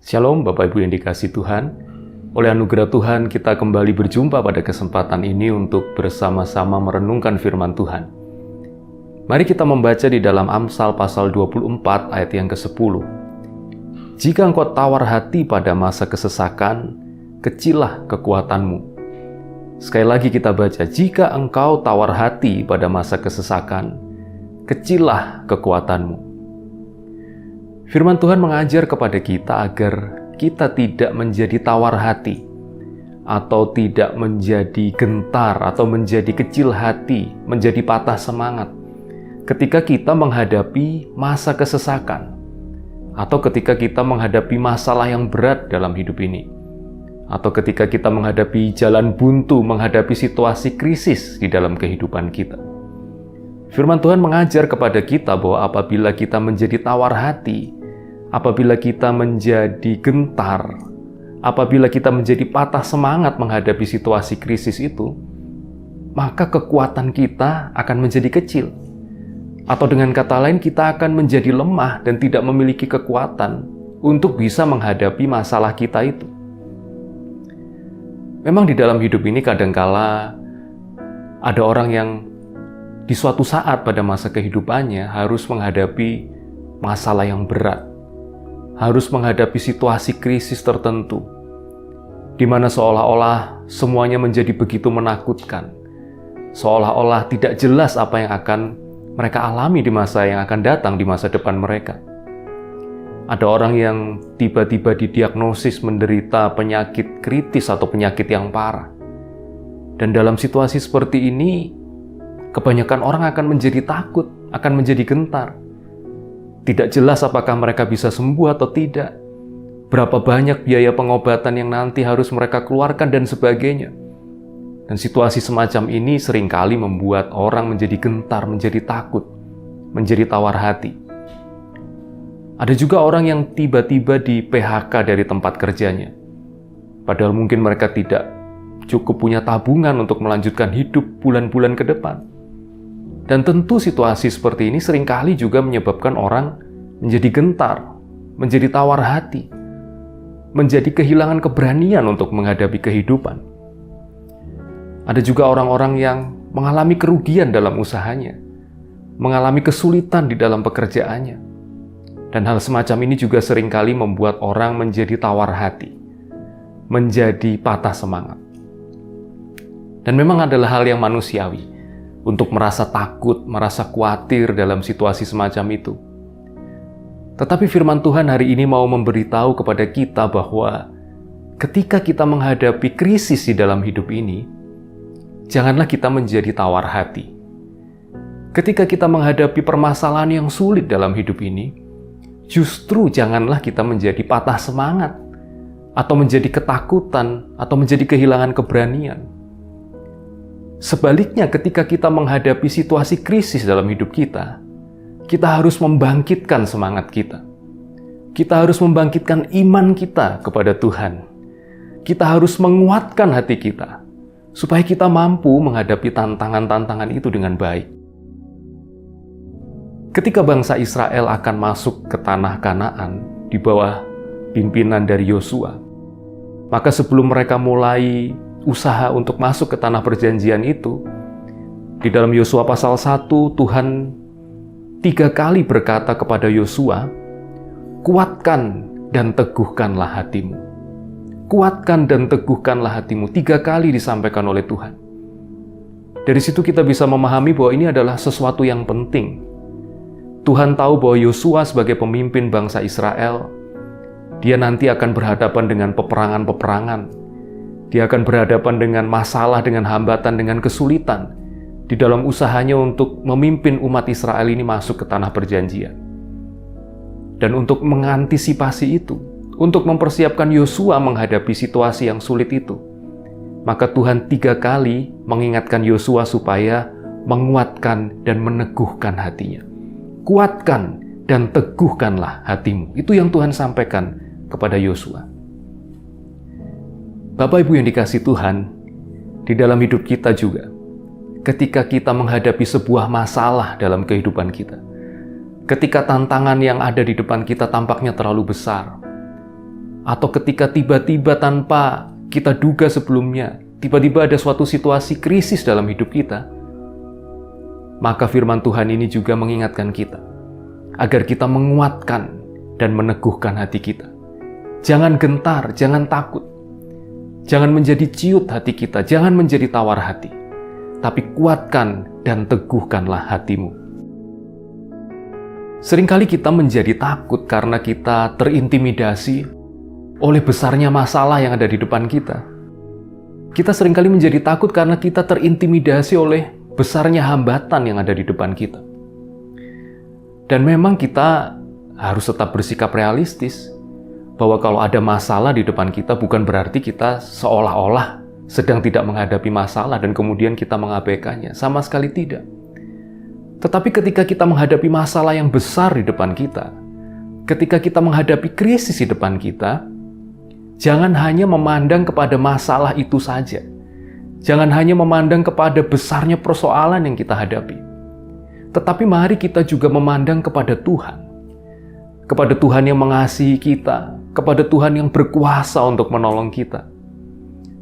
Shalom Bapak Ibu yang dikasihi Tuhan. Oleh anugerah Tuhan kita kembali berjumpa pada kesempatan ini untuk bersama-sama merenungkan firman Tuhan. Mari kita membaca di dalam Amsal pasal 24 ayat yang ke-10. Jika engkau tawar hati pada masa kesesakan, kecillah kekuatanmu. Sekali lagi kita baca, jika engkau tawar hati pada masa kesesakan, kecillah kekuatanmu. Firman Tuhan mengajar kepada kita agar kita tidak menjadi tawar hati, atau tidak menjadi gentar, atau menjadi kecil hati, menjadi patah semangat, ketika kita menghadapi masa kesesakan, atau ketika kita menghadapi masalah yang berat dalam hidup ini, atau ketika kita menghadapi jalan buntu, menghadapi situasi krisis di dalam kehidupan kita. Firman Tuhan mengajar kepada kita bahwa apabila kita menjadi tawar hati, apabila kita menjadi gentar, apabila kita menjadi patah semangat menghadapi situasi krisis itu, maka kekuatan kita akan menjadi kecil. Atau dengan kata lain, kita akan menjadi lemah dan tidak memiliki kekuatan untuk bisa menghadapi masalah kita itu. Memang di dalam hidup ini kadangkala ada orang yang di suatu saat pada masa kehidupannya harus menghadapi masalah yang berat, harus menghadapi situasi krisis tertentu, di mana seolah-olah semuanya menjadi begitu menakutkan, seolah-olah tidak jelas apa yang akan mereka alami di masa yang akan datang, di masa depan mereka. Ada orang yang tiba-tiba didiagnosis menderita penyakit kritis atau penyakit yang parah. Dan dalam situasi seperti ini, kebanyakan orang akan menjadi takut, akan menjadi gentar. Tidak jelas apakah mereka bisa sembuh atau tidak. Berapa banyak biaya pengobatan yang nanti harus mereka keluarkan dan sebagainya. Dan situasi semacam ini seringkali membuat orang menjadi gentar, menjadi takut, menjadi tawar hati. Ada juga orang yang tiba-tiba di PHK dari tempat kerjanya. Padahal mungkin mereka tidak cukup punya tabungan untuk melanjutkan hidup bulan-bulan ke depan. Dan tentu situasi seperti ini seringkali juga menyebabkan orang menjadi gentar, menjadi tawar hati, menjadi kehilangan keberanian untuk menghadapi kehidupan. Ada juga orang-orang yang mengalami kerugian dalam usahanya, mengalami kesulitan di dalam pekerjaannya. Dan hal semacam ini juga seringkali membuat orang menjadi tawar hati, menjadi patah semangat. Dan memang adalah hal yang manusiawi untuk merasa takut, merasa khawatir dalam situasi semacam itu. Tetapi firman Tuhan hari ini mau memberitahu kepada kita bahwa ketika kita menghadapi krisis di dalam hidup ini, janganlah kita menjadi tawar hati. Ketika kita menghadapi permasalahan yang sulit dalam hidup ini, justru janganlah kita menjadi patah semangat, atau menjadi ketakutan, atau menjadi kehilangan keberanian. Sebaliknya, ketika kita menghadapi situasi krisis dalam hidup kita harus membangkitkan semangat kita. Kita harus membangkitkan iman kita kepada Tuhan. Kita harus menguatkan hati kita, supaya kita mampu menghadapi tantangan-tantangan itu dengan baik. Ketika bangsa Israel akan masuk ke tanah Kanaan di bawah pimpinan dari Yosua, maka sebelum mereka mulai usaha untuk masuk ke tanah perjanjian itu, di dalam Yosua pasal 1, Tuhan 3 kali berkata kepada Yosua, "Kuatkan dan teguhkanlah hatimu." Kuatkan dan teguhkanlah hatimu, 3 kali disampaikan oleh Tuhan. Dari situ kita bisa memahami bahwa ini adalah sesuatu yang penting. Tuhan tahu bahwa Yosua sebagai pemimpin bangsa Israel, dia nanti akan berhadapan dengan peperangan-peperangan. Dia akan berhadapan dengan masalah, dengan hambatan, dengan kesulitan di dalam usahanya untuk memimpin umat Israel ini masuk ke tanah perjanjian. Dan untuk mengantisipasi itu, untuk mempersiapkan Yosua menghadapi situasi yang sulit itu, maka Tuhan 3 kali mengingatkan Yosua supaya menguatkan dan meneguhkan hatinya. Kuatkan dan teguhkanlah hatimu. Itu yang Tuhan sampaikan kepada Yosua. Bapak Ibu yang dikasihi Tuhan, di dalam hidup kita juga, ketika kita menghadapi sebuah masalah dalam kehidupan kita, ketika tantangan yang ada di depan kita tampaknya terlalu besar, atau ketika tiba-tiba tanpa kita duga sebelumnya, tiba-tiba ada suatu situasi krisis dalam hidup kita, maka firman Tuhan ini juga mengingatkan kita agar kita menguatkan dan meneguhkan hati kita. Jangan gentar, jangan takut. Jangan menjadi ciut hati kita, jangan menjadi tawar hati. Tapi kuatkan dan teguhkanlah hatimu. Seringkali kita menjadi takut karena kita terintimidasi oleh besarnya masalah yang ada di depan kita. Kita seringkali menjadi takut karena kita terintimidasi oleh besarnya hambatan yang ada di depan kita. Dan memang kita harus tetap bersikap realistis, bahwa kalau ada masalah di depan kita bukan berarti kita seolah-olah sedang tidak menghadapi masalah dan kemudian kita mengabaikannya. Sama sekali tidak. Tetapi ketika kita menghadapi masalah yang besar di depan kita, ketika kita menghadapi krisis di depan kita, jangan hanya memandang kepada masalah itu saja. Jangan hanya memandang kepada besarnya persoalan yang kita hadapi. Tetapi mari kita juga memandang kepada Tuhan. Kepada Tuhan yang mengasihi kita, kepada Tuhan yang berkuasa untuk menolong kita,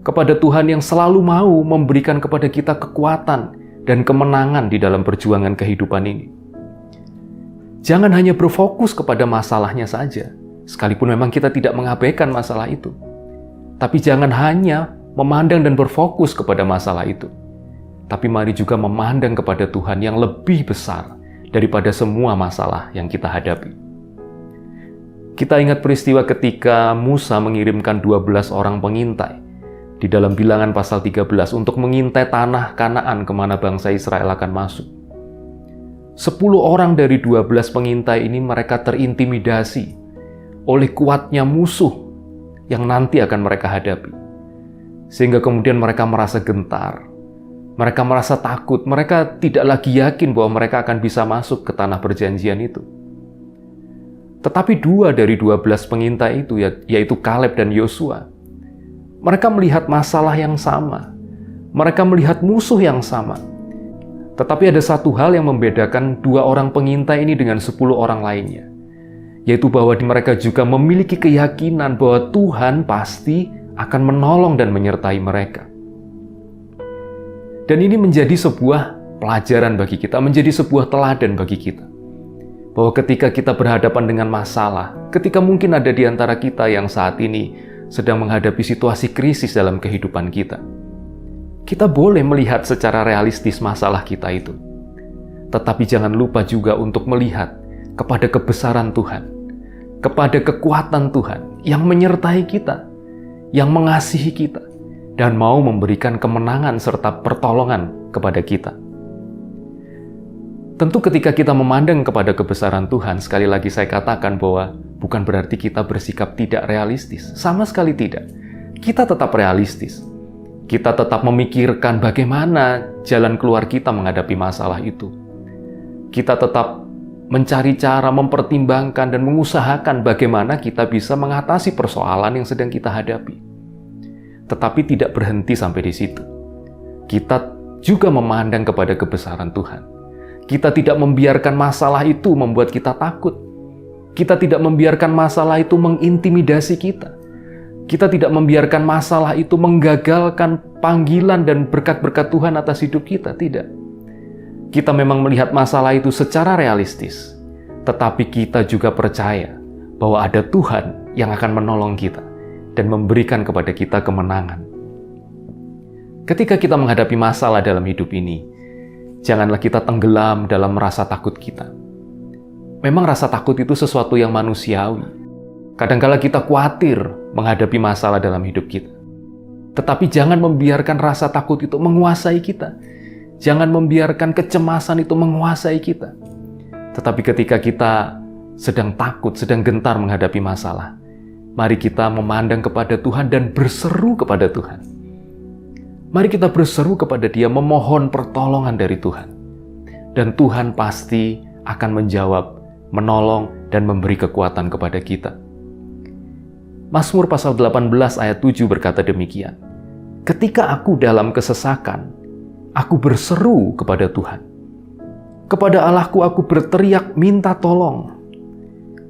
kepada Tuhan yang selalu mau memberikan kepada kita kekuatan dan kemenangan di dalam perjuangan kehidupan ini. Jangan hanya berfokus kepada masalahnya saja, sekalipun memang kita tidak mengabaikan masalah itu. Tapi jangan hanya memandang dan berfokus kepada masalah itu. Tapi mari juga memandang kepada Tuhan yang lebih besar daripada semua masalah yang kita hadapi. Kita ingat peristiwa ketika Musa mengirimkan 12 orang pengintai di dalam Bilangan pasal 13 untuk mengintai tanah Kanaan kemana bangsa Israel akan masuk. 10 orang dari 12 pengintai ini mereka terintimidasi oleh kuatnya musuh yang nanti akan mereka hadapi. Sehingga kemudian mereka merasa gentar, mereka merasa takut, mereka tidak lagi yakin bahwa mereka akan bisa masuk ke tanah perjanjian itu. Tetapi 2 dari 12 pengintai itu, yaitu Kaleb dan Yosua, mereka melihat masalah yang sama. Mereka melihat musuh yang sama. Tetapi ada satu hal yang membedakan 2 orang pengintai ini dengan 10 orang lainnya, yaitu bahwa mereka juga memiliki keyakinan bahwa Tuhan pasti akan menolong dan menyertai mereka. Dan ini menjadi sebuah pelajaran bagi kita, menjadi sebuah teladan bagi kita. Bahwa ketika kita berhadapan dengan masalah, ketika mungkin ada di antara kita yang saat ini sedang menghadapi situasi krisis dalam kehidupan kita, kita boleh melihat secara realistis masalah kita itu. Tetapi jangan lupa juga untuk melihat kepada kebesaran Tuhan, kepada kekuatan Tuhan yang menyertai kita, yang mengasihi kita, dan mau memberikan kemenangan serta pertolongan kepada kita. Tentu ketika kita memandang kepada kebesaran Tuhan, sekali lagi saya katakan bahwa bukan berarti kita bersikap tidak realistis. Sama sekali tidak. Kita tetap realistis. Kita tetap memikirkan bagaimana jalan keluar kita menghadapi masalah itu. Kita tetap mencari cara, mempertimbangkan dan mengusahakan bagaimana kita bisa mengatasi persoalan yang sedang kita hadapi. Tetapi tidak berhenti sampai di situ. Kita juga memandang kepada kebesaran Tuhan. Kita tidak membiarkan masalah itu membuat kita takut. Kita tidak membiarkan masalah itu mengintimidasi kita. Kita tidak membiarkan masalah itu menggagalkan panggilan dan berkat-berkat Tuhan atas hidup kita. Tidak. Kita memang melihat masalah itu secara realistis. Tetapi kita juga percaya bahwa ada Tuhan yang akan menolong kita dan memberikan kepada kita kemenangan. Ketika kita menghadapi masalah dalam hidup ini, janganlah kita tenggelam dalam rasa takut kita. Memang rasa takut itu sesuatu yang manusiawi. Kadang-kala kita khawatir menghadapi masalah dalam hidup kita. Tetapi jangan membiarkan rasa takut itu menguasai kita. Jangan membiarkan kecemasan itu menguasai kita. Tetapi ketika kita sedang takut, sedang gentar menghadapi masalah, mari kita memandang kepada Tuhan dan berseru kepada Tuhan. Mari kita berseru kepada Dia, memohon pertolongan dari Tuhan. Dan Tuhan pasti akan menjawab, menolong, dan memberi kekuatan kepada kita. Mazmur pasal 18 ayat 7 berkata demikian. Ketika aku dalam kesesakan, aku berseru kepada Tuhan. Kepada Allahku aku berteriak minta tolong.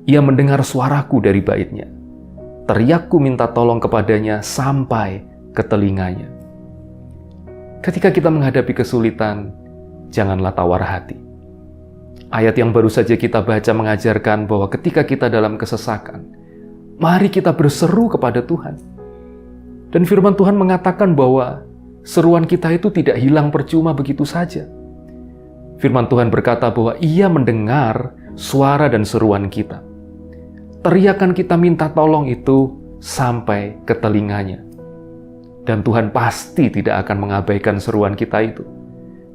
Ia mendengar suaraku dari bait-Nya. teriakku minta tolong kepadanya sampai ke telinganya. Ketika kita menghadapi kesulitan, janganlah tawar hati. Ayat yang baru saja kita baca mengajarkan bahwa ketika kita dalam kesesakan, mari kita berseru kepada Tuhan. Dan firman Tuhan mengatakan bahwa seruan kita itu tidak hilang percuma begitu saja. Firman Tuhan berkata bahwa Ia mendengar suara dan seruan kita. Teriakan kita minta tolong itu sampai ke telinganya. Dan Tuhan pasti tidak akan mengabaikan seruan kita itu.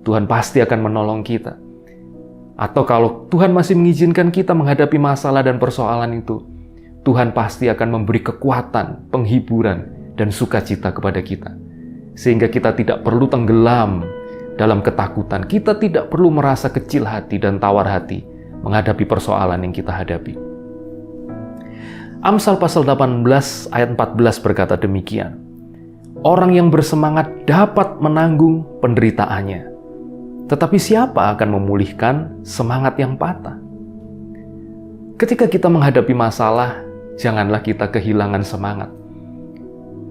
Tuhan pasti akan menolong kita. Atau kalau Tuhan masih mengizinkan kita menghadapi masalah dan persoalan itu, Tuhan pasti akan memberi kekuatan, penghiburan, dan sukacita kepada kita. Sehingga kita tidak perlu tenggelam dalam ketakutan. Kita tidak perlu merasa kecil hati dan tawar hati menghadapi persoalan yang kita hadapi. Amsal pasal 18 ayat 14 berkata demikian. Orang yang bersemangat dapat menanggung penderitaannya. Tetapi siapa akan memulihkan semangat yang patah? Ketika kita menghadapi masalah, janganlah kita kehilangan semangat.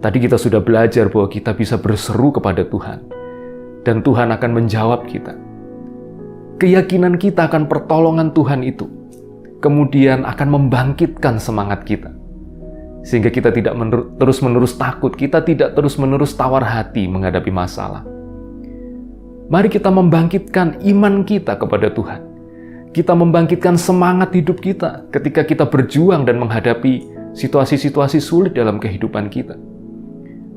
Tadi kita sudah belajar bahwa kita bisa berseru kepada Tuhan. Dan Tuhan akan menjawab kita. Keyakinan kita akan pertolongan Tuhan itu kemudian akan membangkitkan semangat kita. Sehingga kita tidak terus-menerus takut, kita tidak terus-menerus tawar hati menghadapi masalah. Mari kita membangkitkan iman kita kepada Tuhan. Kita membangkitkan semangat hidup kita ketika kita berjuang dan menghadapi situasi-situasi sulit dalam kehidupan kita.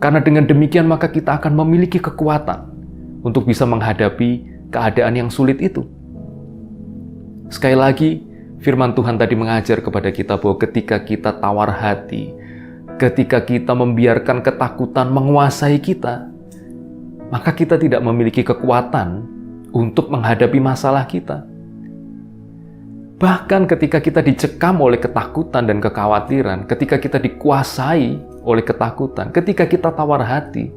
Karena dengan demikian maka kita akan memiliki kekuatan untuk bisa menghadapi keadaan yang sulit itu. Sekali lagi, firman Tuhan tadi mengajar kepada kita bahwa ketika kita tawar hati, ketika kita membiarkan ketakutan menguasai kita, maka kita tidak memiliki kekuatan untuk menghadapi masalah kita. Bahkan ketika kita dicekam oleh ketakutan dan kekhawatiran, ketika kita dikuasai oleh ketakutan, ketika kita tawar hati,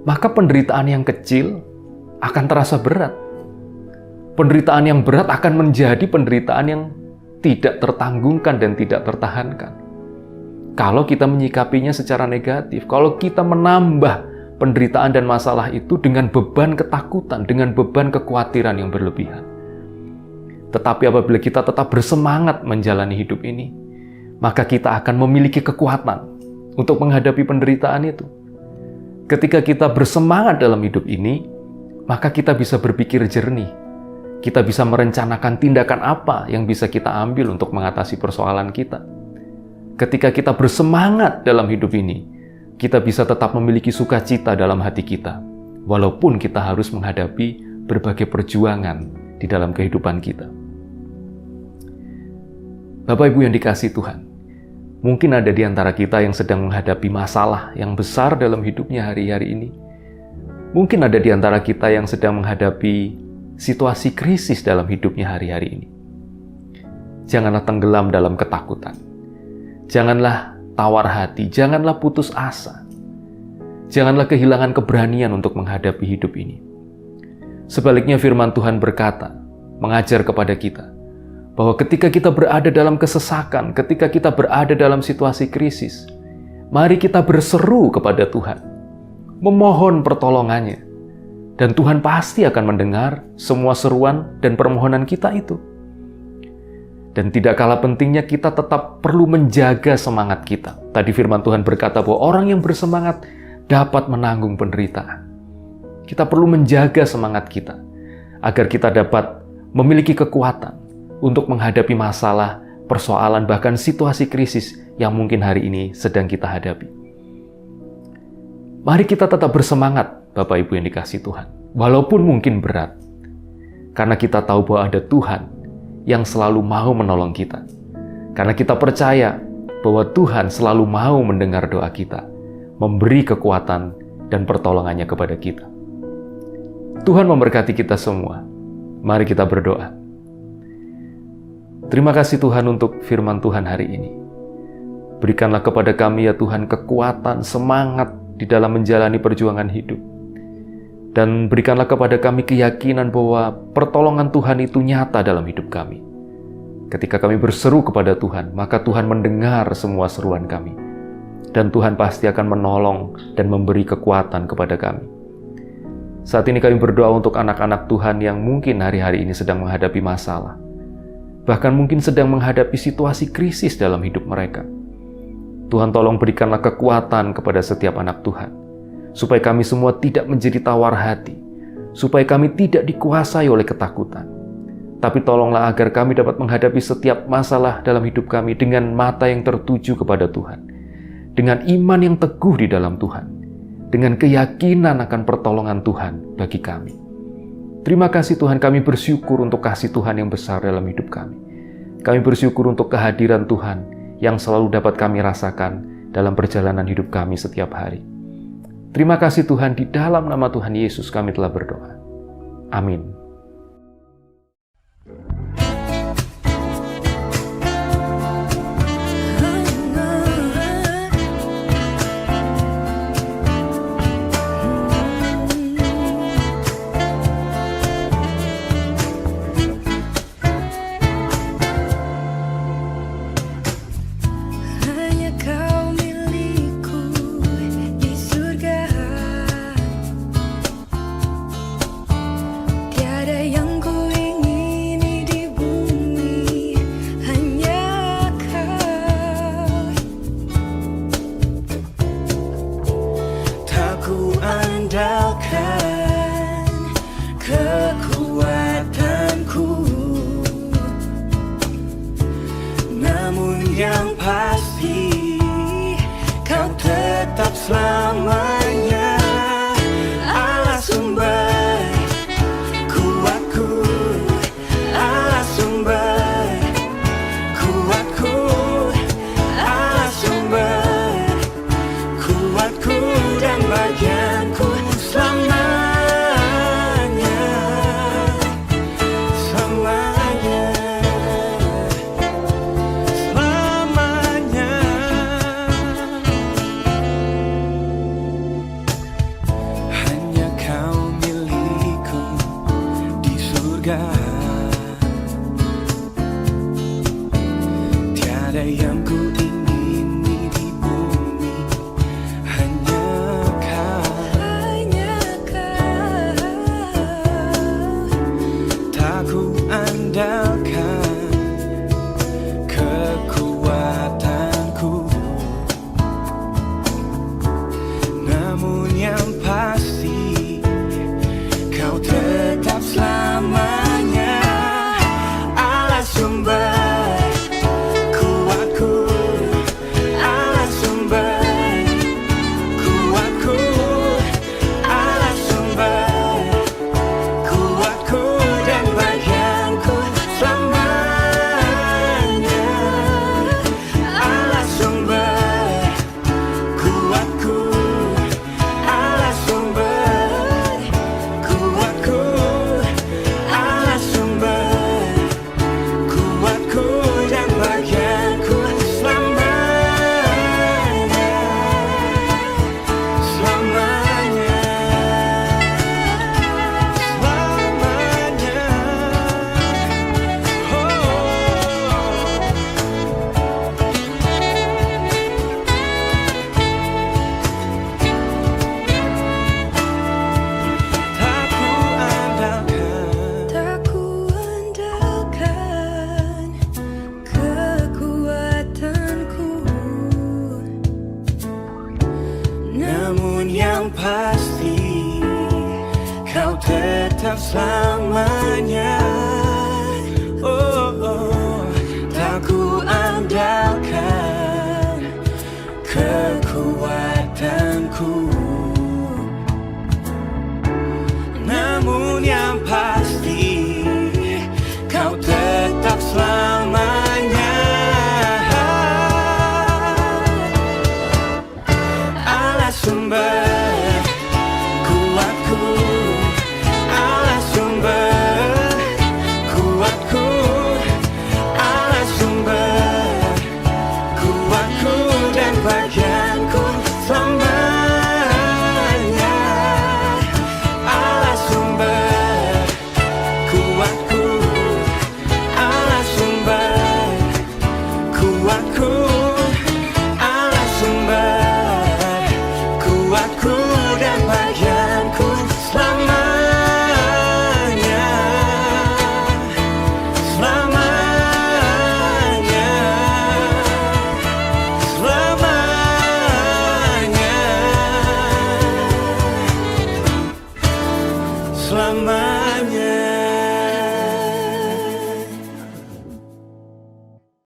maka penderitaan yang kecil akan terasa berat. Penderitaan yang berat akan menjadi penderitaan yang tidak tertanggungkan dan tidak tertahankan. Kalau kita menyikapinya secara negatif, kalau kita menambah penderitaan dan masalah itu dengan beban ketakutan, dengan beban kekhawatiran yang berlebihan. Tetapi apabila kita tetap bersemangat menjalani hidup ini, maka kita akan memiliki kekuatan untuk menghadapi penderitaan itu. Ketika kita bersemangat dalam hidup ini, maka kita bisa berpikir jernih. Kita bisa merencanakan tindakan apa yang bisa kita ambil untuk mengatasi persoalan kita. Ketika kita bersemangat dalam hidup ini, kita bisa tetap memiliki sukacita dalam hati kita, walaupun kita harus menghadapi berbagai perjuangan di dalam kehidupan kita. Bapak Ibu yang dikasihi Tuhan, mungkin ada di antara kita yang sedang menghadapi masalah yang besar dalam hidupnya hari-hari ini. Mungkin ada di antara kita yang sedang menghadapi situasi krisis dalam hidupnya hari-hari ini. Janganlah tenggelam dalam ketakutan. Janganlah tawar hati, janganlah putus asa. Janganlah kehilangan keberanian untuk menghadapi hidup ini. Sebaliknya firman Tuhan berkata, mengajar kepada kita, bahwa ketika kita berada dalam kesesakan, ketika kita berada dalam situasi krisis, mari kita berseru kepada Tuhan, memohon pertolongannya. Dan Tuhan pasti akan mendengar semua seruan dan permohonan kita itu. Dan tidak kalah pentingnya kita tetap perlu menjaga semangat kita. Tadi firman Tuhan berkata bahwa orang yang bersemangat dapat menanggung penderitaan. Kita perlu menjaga semangat kita agar kita dapat memiliki kekuatan untuk menghadapi masalah, persoalan, bahkan situasi krisis yang mungkin hari ini sedang kita hadapi. Mari kita tetap bersemangat, Bapak Ibu yang dikasihi Tuhan, walaupun mungkin berat, karena kita tahu bahwa ada Tuhan yang selalu mau menolong kita. Karena kita percaya bahwa Tuhan selalu mau mendengar doa kita, memberi kekuatan dan pertolongannya kepada kita. Tuhan memberkati kita semua. Mari kita berdoa. Terima kasih Tuhan untuk firman Tuhan hari ini. Berikanlah kepada kami ya Tuhan kekuatan, semangat di dalam menjalani perjuangan hidup. Dan berikanlah kepada kami keyakinan bahwa pertolongan Tuhan itu nyata dalam hidup kami. Ketika kami berseru kepada Tuhan, maka Tuhan mendengar semua seruan kami. dan Tuhan pasti akan menolong dan memberi kekuatan kepada kami. Saat ini kami berdoa untuk anak-anak Tuhan yang mungkin hari-hari ini sedang menghadapi masalah, bahkan mungkin sedang menghadapi situasi krisis dalam hidup mereka. Tuhan, tolong berikanlah kekuatan kepada setiap anak Tuhan, supaya kami semua tidak menjadi tawar hati, supaya kami tidak dikuasai oleh ketakutan. Tapi tolonglah agar kami dapat menghadapi setiap masalah dalam hidup kami dengan mata yang tertuju kepada Tuhan, dengan iman yang teguh di dalam Tuhan, dengan keyakinan akan pertolongan Tuhan bagi kami. Terima kasih Tuhan, kami bersyukur untuk kasih Tuhan yang besar dalam hidup kami. Kami bersyukur untuk kehadiran Tuhan yang selalu dapat kami rasakan dalam perjalanan hidup kami setiap hari. Terima kasih Tuhan, di dalam nama Tuhan Yesus kami telah berdoa. Amin. Andalkan kekuatanku, namun yang pasti Kau tetap selamanya Allah sumber kuatku, Allah sumber kuatku, Allah sumber kuatku dan bagianku selamanya, selamanya, selamanya. Hanya Kau milikku di surga, tiada yang ku ingini di bumi. Hanya Kau, tak ku andalkan kekuatanku, namun yang pasti Kau tetap selamanya Allah sumber kuatku, Allah sumber kuatku, Allah sumber kuatku dan bagianku selamanya, Allah sumber kuatku, Allah sumber kuatku, Allah sumber kuatku dan bagianku selamanya, selamanya, selamanya. Tak ku andalkan kekuatanku, namun yang pasti Kau tetap selamanya. Tak ku andalkan kekuatanku, namun yang pasti Kau tetap selamanya. Allah sumber kuatku, Allah sumber kuatku, Allah sumber kuatku dan bagianku selamanya. Allah sumber kuatku, Allah sumber kuatku, Allah sumber bersama.